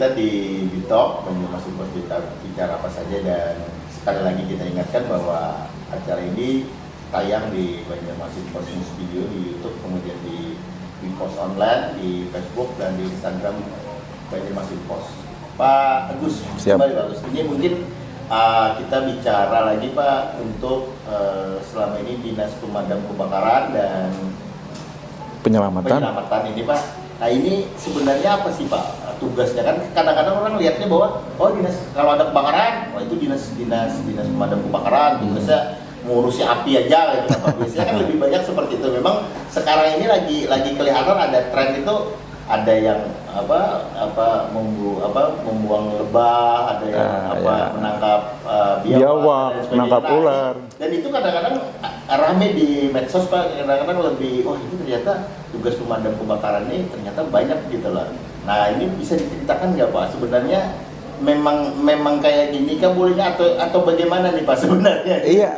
kita di Talk, Banyumas Info kita bicara apa saja, dan sekali lagi kita ingatkan bahwa acara ini tayang di Banyumas Info News Video di YouTube, kemudian di post online di Facebook dan di Instagram Banyumas Info. Pak Agus, kembali Pak Agus. Ini mungkin kita bicara lagi Pak untuk selama ini Dinas Pemadam Kebakaran dan penyelamatan ini Pak. Nah ini sebenarnya apa sih Pak tugasnya? Kan kadang-kadang orang lihatnya bahwa dinas, kalau ada kebakaran, itu dinas pemadam kebakaran, tugasnya ngurusi api aja gitu Pak. Biasanya kan lebih banyak seperti itu. Memang sekarang ini lagi kelihatan ada tren itu, ada yang membuang lebah, ada yang menangkap biawak, menangkap ular. Dan itu kadang-kadang rame di medsos Pak, kadang-kadang lebih itu ternyata tugas pemadam kebakaran ini ternyata banyak gitu lah. Nah ini bisa diceritakan nggak Pak sebenarnya memang kayak gini kan bolehnya atau bagaimana nih Pak sebenarnya? Iya.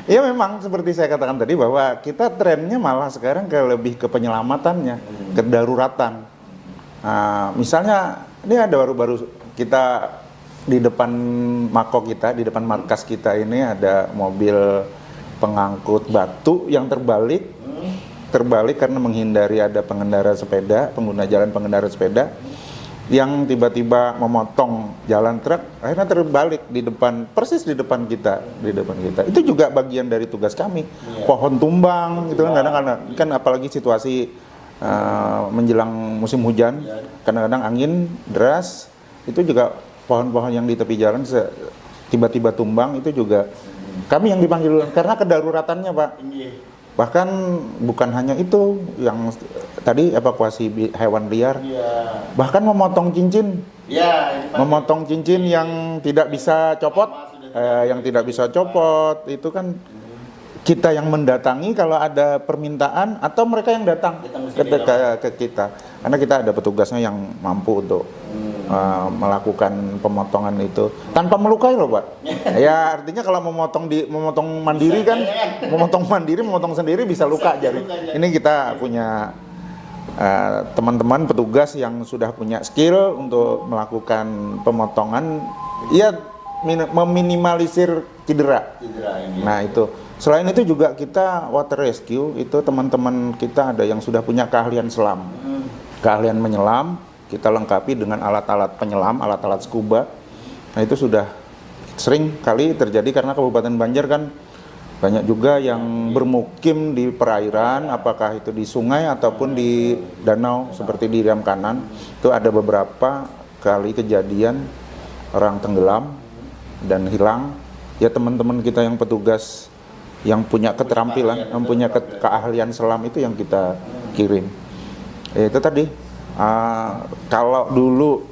Iya memang seperti saya katakan tadi bahwa kita trennya malah sekarang lebih ke penyelamatannya, kedaruratan. Nah, misalnya ini ada baru-baru kita di depan mako kita, di depan markas kita ini ada mobil pengangkut batu yang terbalik karena menghindari ada pengendara sepeda, pengguna jalan pengendara sepeda yang tiba-tiba memotong jalan truk, akhirnya terbalik persis di depan kita. Itu juga bagian dari tugas kami. Pohon tumbang gitu kan, kadang-kadang kan apalagi situasi menjelang musim hujan, kadang-kadang angin deras, itu juga pohon-pohon yang di tepi jalan tiba-tiba tumbang, itu juga kami yang dipanggil karena kedaruratannya Pak. Bahkan bukan hanya itu, yang tadi evakuasi hewan liar, bahkan memotong cincin, memotong cincin yang tidak bisa copot, itu kan kita yang mendatangi kalau ada permintaan atau mereka yang datang ke kita, karena kita ada petugasnya yang mampu untuk melakukan pemotongan itu tanpa melukai loh Pak. Ya artinya kalau memotong mandiri kan, memotong sendiri bisa luka jari. Ini kita punya teman-teman petugas yang sudah punya skill untuk melakukan pemotongan, meminimalisir cedera. Nah itu. Selain itu juga kita water rescue, itu teman-teman kita ada yang sudah punya keahlian selam, keahlian menyelam, kita lengkapi dengan alat-alat penyelam, alat-alat scuba. Nah itu sudah sering kali terjadi karena Kabupaten Banjar kan banyak juga yang bermukim di perairan, apakah itu di sungai ataupun di danau seperti di Riam Kanan. Itu ada beberapa kali kejadian orang tenggelam dan hilang. Ya teman-teman kita yang petugas yang punya keterampilan, yang punya keahlian selam itu yang kita kirim. Itu tadi, kalau dulu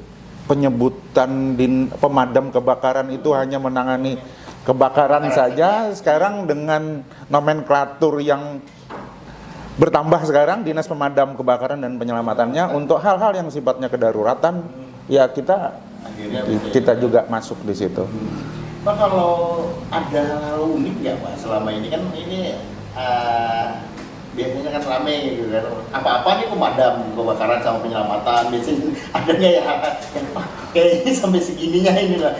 penyebutan pemadam kebakaran itu hanya menangani kebakaran saja, sekarang dengan nomenklatur yang bertambah sekarang, Dinas Pemadam Kebakaran dan Penyelamatannya untuk hal-hal yang sifatnya kedaruratan, ya kita juga masuk di situ. Pak, kalau ada hal unik ya Pak selama ini kan ini biasanya kan rame gitu kan, apa-apa nih pemadam kebakaran sama penyelamatan biasanya ada nggak ya yang kayaknya sampai segininya ini lah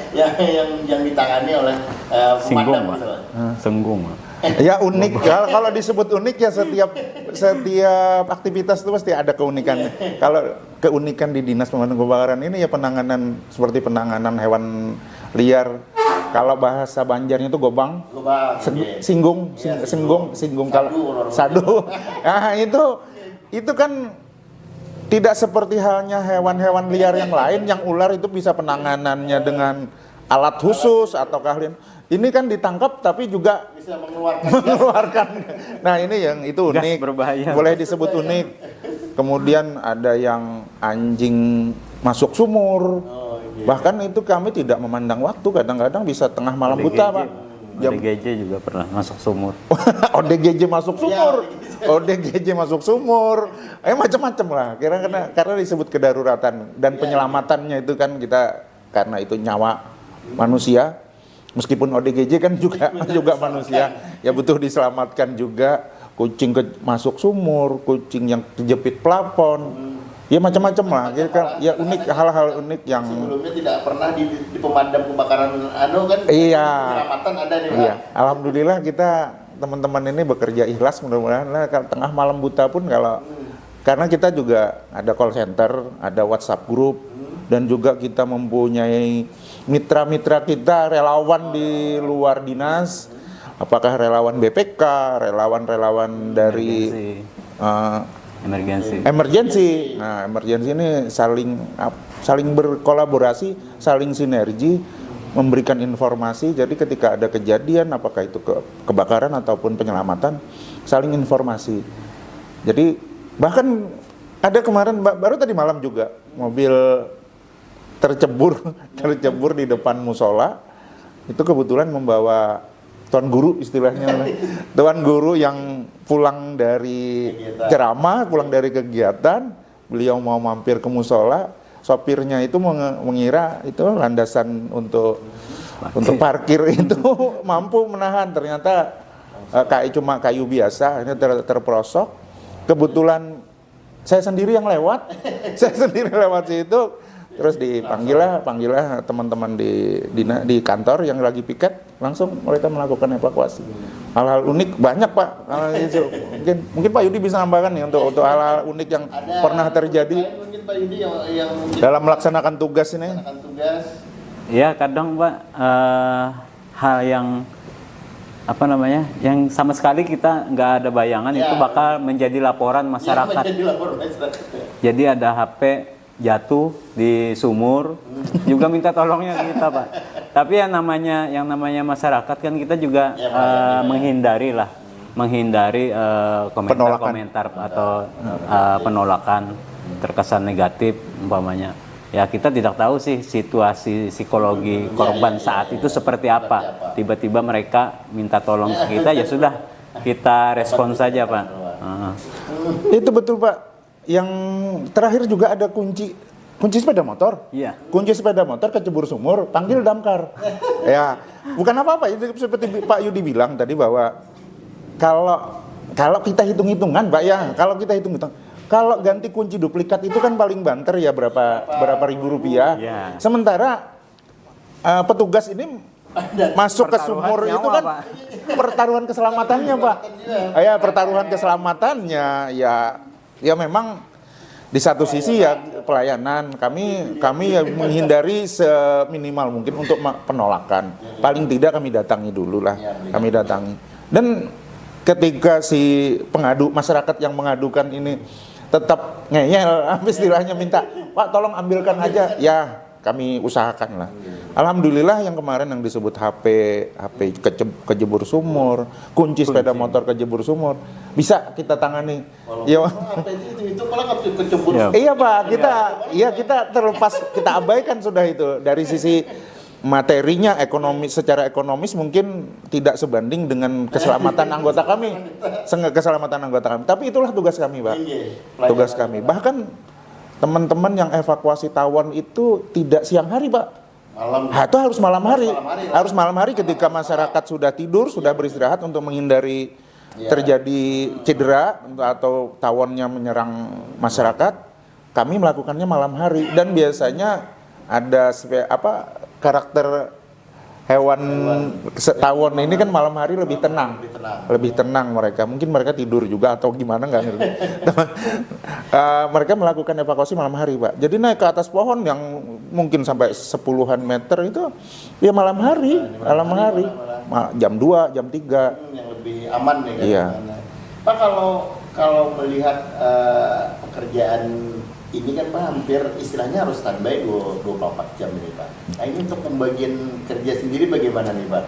yang ditangani oleh pemadam Senggung. Ya unik, kalau disebut unik ya setiap aktivitas itu pasti ada keunikan. Kalau keunikan di Dinas Pemadam Kebakaran ini ya penanganan seperti penanganan hewan liar. Kalau bahasa Banjarnya itu gobang, singgung kalau sadu. Nah itu kan tidak seperti halnya hewan-hewan liar yang lain, yang ular itu bisa penanganannya dengan alat khusus atau keahlian. Ini kan ditangkap tapi juga bisa mengeluarkan. Nah ini yang itu unik, berbahaya. Boleh disebut unik. Kemudian ada yang anjing masuk sumur. Bahkan itu kami tidak memandang waktu, kadang-kadang bisa tengah malam buta Pak. ODGJ juga pernah masuk sumur. ODGJ masuk sumur. ODGJ masuk sumur. Macam-macam lah. Karena disebut kedaruratan dan penyelamatannya itu kan kita karena itu nyawa manusia. Meskipun ODGJ kan juga manusia, ya butuh diselamatkan juga. Kucing masuk sumur, kucing yang terjepit plafon. Ya macam-macam lah, ya, kan, ya unik, hal-hal unik yang sebelumnya tidak pernah di pemadam kebakaran kan. Iya. Penyelamatan ada nih Pak. Iya, alhamdulillah kita teman-teman ini bekerja ikhlas, mudah-mudahan lah, kalau tengah malam buta pun kalau karena kita juga ada call center, ada WhatsApp group, dan juga kita mempunyai mitra-mitra kita relawan di luar dinas, apakah relawan BPK, relawan-relawan dari emergensi. Nah, emergensi ini saling berkolaborasi, saling sinergi, memberikan informasi. Jadi ketika ada kejadian, apakah itu kebakaran ataupun penyelamatan, saling informasi. Jadi bahkan ada kemarin baru tadi malam juga mobil tercebur di depan musola. Itu kebetulan membawa tuan guru istilahnya, tuan guru yang pulang dari ceramah, pulang dari kegiatan, beliau mau mampir ke musola, sopirnya itu mengira itu landasan untuk parkir itu mampu menahan, ternyata cuma kayu biasa, ini terperosok. Kebetulan saya sendiri yang lewat, situ, terus panggillah teman-teman di kantor yang lagi piket, langsung mereka melakukan evakuasi. Hal-hal unik banyak Pak. Mungkin Pak Yudi bisa nambahkan nih untuk hal-hal unik yang pernah terjadi mungkin Pak Yudi yang dalam melaksanakan tugas ini. Iya, kadang Pak hal yang yang sama sekali kita nggak ada bayangan itu bakal menjadi laporan masyarakat. Jadi ada HP jatuh di sumur, juga minta tolongnya kita Pak. Tapi yang namanya masyarakat kan kita juga menghindari komentar atau penolakan terkesan negatif umpamanya. Ya kita tidak tahu sih situasi psikologi korban saat itu seperti apa. Tiba-tiba mereka minta tolong ke kita, ya sudah kita respon saja Pak. Itu betul Pak. Yang terakhir juga ada kunci sepeda motor. Iya. Kunci sepeda motor kecebur sumur, panggil damkar. Ya, bukan apa-apa. Itu seperti Pak Yudi bilang tadi bahwa kalau kita hitung-hitungan Pak ya, kalau ganti kunci duplikat itu kan paling banter ya berapa ribu rupiah. Yeah. Sementara petugas ini masuk ke sumur itu kan Pak. Pertaruhan keselamatannya Pak. Ya pertaruhan keselamatannya ya memang di satu sisi ya pelayanan kami ya menghindari seminimal mungkin untuk penolakan. Paling tidak kami datangi dulu lah. Kami datangi. Dan ketika si masyarakat yang mengadukan ini tetap ngeyel, istilahnya minta, Pak tolong ambilkan aja, ya kami usahakan lah. Alhamdulillah yang kemarin yang disebut HP kejebur sumur, kunci sepeda motor kejebur sumur, bisa kita tangani. Ya. Itu malah kejebur. Iya Pak, kita terlepas, kita abaikan sudah itu dari sisi materinya secara ekonomis mungkin tidak sebanding dengan keselamatan anggota kami. Tapi itulah tugas kami, Pak. Tugas kami. Bahkan teman-teman yang evakuasi tawon itu tidak siang hari, Pak. Itu harus malam hari. Harus malam hari ketika masyarakat sudah tidur, sudah beristirahat untuk menghindari terjadi cedera atau tawonnya menyerang masyarakat. Kami melakukannya malam hari dan biasanya ada karakter hewan tawon ini kan malam hari lebih tenang mereka. Mungkin mereka tidur juga atau gimana nggak ngerti. Mereka melakukan evakuasi malam hari, Pak. Jadi naik ke atas pohon yang mungkin sampai 10-an meter itu ya malam hari. Jam 2, jam 3. Yang lebih aman ya kan. Iya. Pak kalau melihat pekerjaan ini kan Pak hampir istilahnya harus standby 24 jam ini Pak. Nah ini untuk pembagian kerja sendiri bagaimana nih Pak?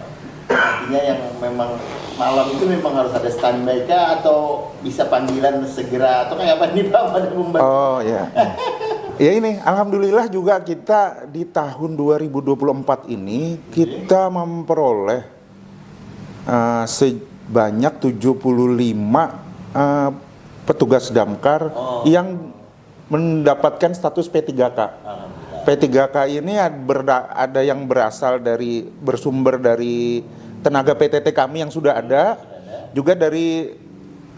Artinya yang memang malam itu memang harus ada standby kah atau bisa panggilan segera atau kayak apa nih Pak pada pembagian? Oh ya. Ya ini alhamdulillah juga kita di tahun 2024 ini kita memperoleh sebanyak 75 petugas damkar yang mendapatkan status P3K. P3K ini ada yang bersumber dari tenaga PTT kami yang sudah ada, juga dari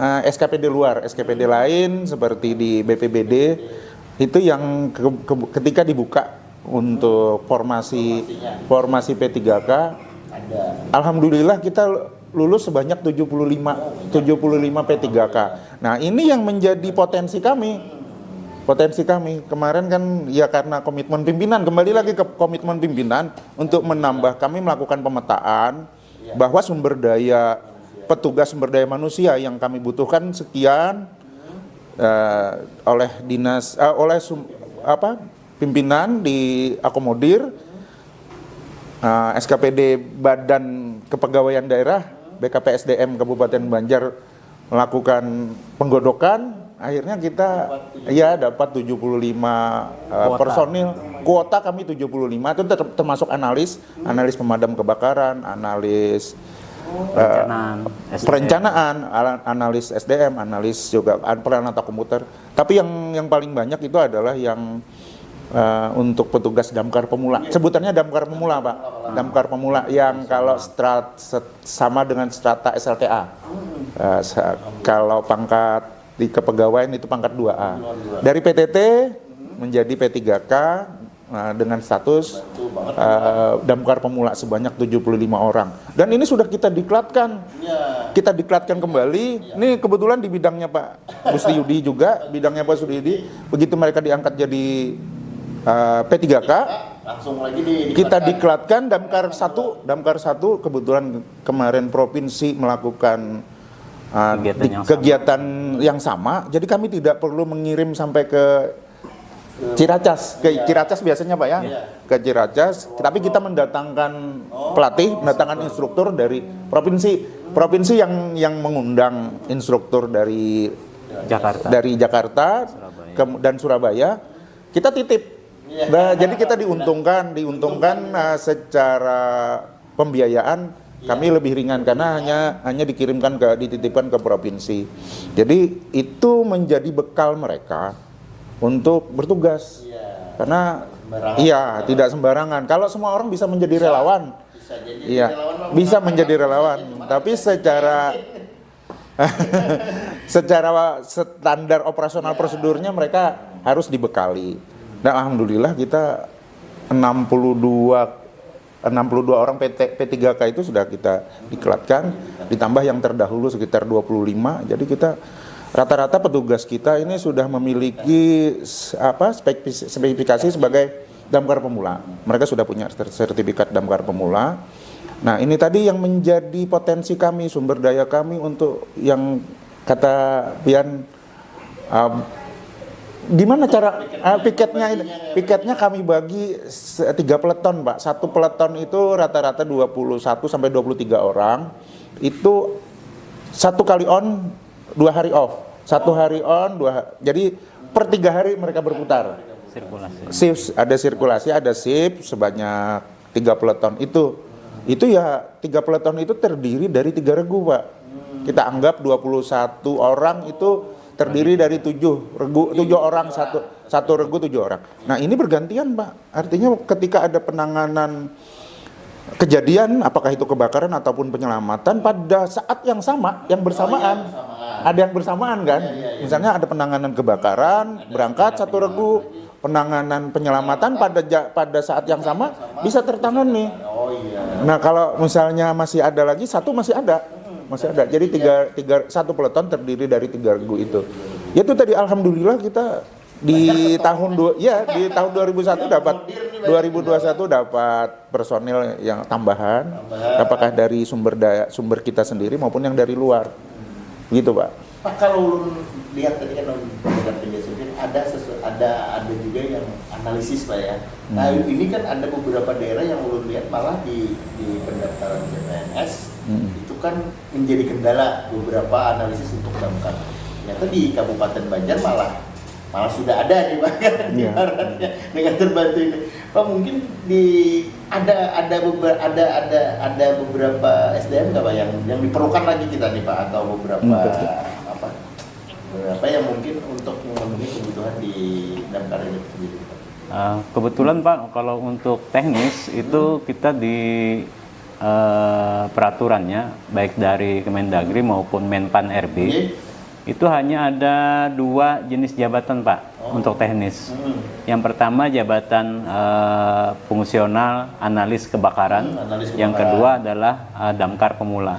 SKPD luar, SKPD lain seperti di BPBD Itu yang ketika dibuka untuk formasi P3K, ada. alhamdulillah kita lulus sebanyak 75 P3K. Nah, ini yang menjadi potensi kami. Kemarin kan ya karena komitmen pimpinan, kembali lagi ke komitmen pimpinan untuk menambah, kami melakukan pemetaan bahwa petugas sumber daya manusia yang kami butuhkan sekian, oleh pimpinan diakomodir. SKPD Badan Kepegawaian Daerah BKPSDM Kabupaten Banjar melakukan penggodokan, akhirnya kita dapat 75 personil. Kuota kami 75, itu termasuk analis pemadam kebakaran, analis perencanaan, analis SDM, analis juga peralatan komputer. Tapi yang paling banyak itu adalah yang untuk petugas damkar pemula. Sebutannya damkar pemula, Pak. Damkar pemula yang kalau sama dengan strata SLTA. Kalau pangkat di kepegawaian itu pangkat 2A. Dari PTT menjadi P3K dengan status damkar pemula sebanyak 75 orang. Dan ini sudah kita diklatkan. Kita diklatkan kembali. Ini kebetulan di bidangnya Pak Bustiudi juga, bidangnya Pak Bustiudi. Begitu mereka diangkat jadi P3K, langsung lagi kita diklatkan damkar 1 kebetulan kemarin provinsi melakukan kegiatan yang sama. Jadi kami tidak perlu mengirim sampai ke Ciracas, biasanya Pak ya, ke Ciracas. Tapi kita mendatangkan pelatih, mendatangkan instruktur dari provinsi yang mengundang instruktur dari Jakarta dan Surabaya. Kita titip. Nah, jadi kita diuntungkan secara pembiayaan kami lebih ringan karena hanya dititipkan ke provinsi. Jadi itu menjadi bekal mereka untuk bertugas. Karena tidak sembarangan. Kalau semua orang bisa menjadi relawan. Bisa menjadi relawan. Tapi secara standar operasional prosedurnya mereka harus dibekali. Dan alhamdulillah kita 62 orang P3K itu sudah kita diklatkan, ditambah yang terdahulu sekitar 25. Jadi kita rata-rata petugas kita ini sudah memiliki spesifikasi sebagai damkar pemula. Mereka sudah punya sertifikat damkar pemula. Nah, ini tadi yang menjadi potensi kami, sumber daya kami untuk yang kata Pian, gimana cara piketnya kami bagi 3 peleton, Pak. 1 peleton itu rata-rata 21 sampai 23 orang. Itu 1 kali on, 2 hari off. 1 hari on, 2 jadi per 3 hari mereka berputar. Sirkulasi, ada shift sebanyak 3 peleton. Itu ya 3 peleton itu terdiri dari 3 regu, Pak. Kita anggap 21 orang itu terdiri dari 7 orang, satu regu 7 orang. Nah, ini bergantian, Pak. Artinya ketika ada penanganan kejadian, apakah itu kebakaran ataupun penyelamatan, pada saat yang sama, yang bersamaan, ada yang bersamaan kan? Misalnya ada penanganan kebakaran, berangkat 1 regu, penanganan penyelamatan pada saat yang sama bisa tertangani. Nah, kalau misalnya masih ada lagi, 1 masih ada. Jadi 1 peleton terdiri dari 3 regu itu. Itu tadi alhamdulillah kita di tahun 2021 dapat personil yang tambahan. Apakah dari sumber kita sendiri maupun yang dari luar. Gitu, Pak. Pak, kalau lihat tadi kan dengan penjelasan ada juga yang analisis, Pak ya. Nah, ini kan ada beberapa daerah yang ulun lihat malah di pendaftaran CPNS itu kan menjadi kendala beberapa analisis untuk damkar. Ternyata di Kabupaten Banjar malah sudah ada nih, Pak, ibaratnya dengan terbantu ini. Pak, mungkin ada beberapa SDM nggak, Pak, yang diperlukan lagi kita nih, Pak, atau beberapa yang mungkin untuk memenuhi kebutuhan di damkar ini sendiri, Pak? Kebetulan, Pak, kalau untuk teknis itu kita di peraturannya baik dari Kemendagri maupun Menpan RB itu hanya ada 2 jenis jabatan, Pak. untuk teknis. Yang pertama jabatan fungsional analis kebakaran. Analis Yang kebakaran. kedua adalah damkar pemula.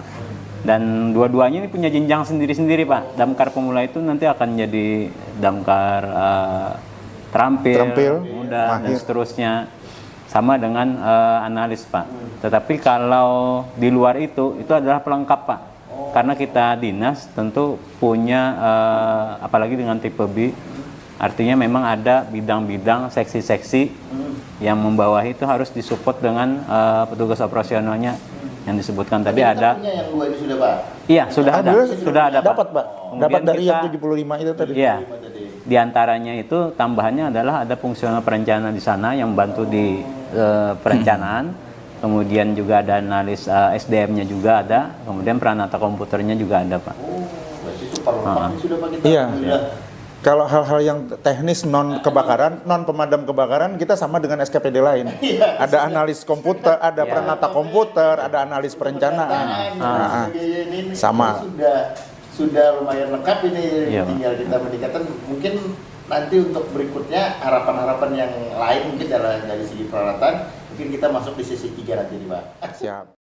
Dan dua-duanya ini punya jenjang sendiri-sendiri, Pak. Damkar pemula itu nanti akan jadi damkar terampil, muda, dan mahir. seterusnya. Sama dengan analis, Pak. Tetapi kalau di luar itu adalah pelengkap, Pak. Karena kita dinas tentu punya, apalagi dengan tipe B, artinya memang ada bidang-bidang, seksi-seksi yang membawahi itu harus disupport dengan petugas operasionalnya yang disebutkan tadi Kita ada. punya yang 2 ini sudah, Pak. Iya, sudah ada, Alhamdulillah sudah ada, Pak. Dapat, Pak. Kemudian Dapat dari kita- yang 75 itu tadi. Iya. Lima tadi. Di antaranya itu tambahannya adalah ada fungsional perencanaan di sana yang bantu di perencanaan. Kemudian juga ada analis SDM-nya juga ada. Kemudian peranata komputernya juga ada, Pak. Oh, berarti super lengkap ini sudah, Pak, kita. Iya. Alhamdulillah. Kalau hal-hal yang teknis non kebakaran, non pemadam kebakaran, kita sama dengan SKPD lain. Ada analis komputer, ada peranata komputer, ada analis perencanaan. Nah, ini Sama. Sudah lumayan lengkap ini. Iya, Tinggal kita meningkatkan. Mungkin nanti untuk berikutnya harapan-harapan yang lain mungkin dari segi peralatan, mungkin kita masuk di sesi 3 nanti nih, Pak. Siap.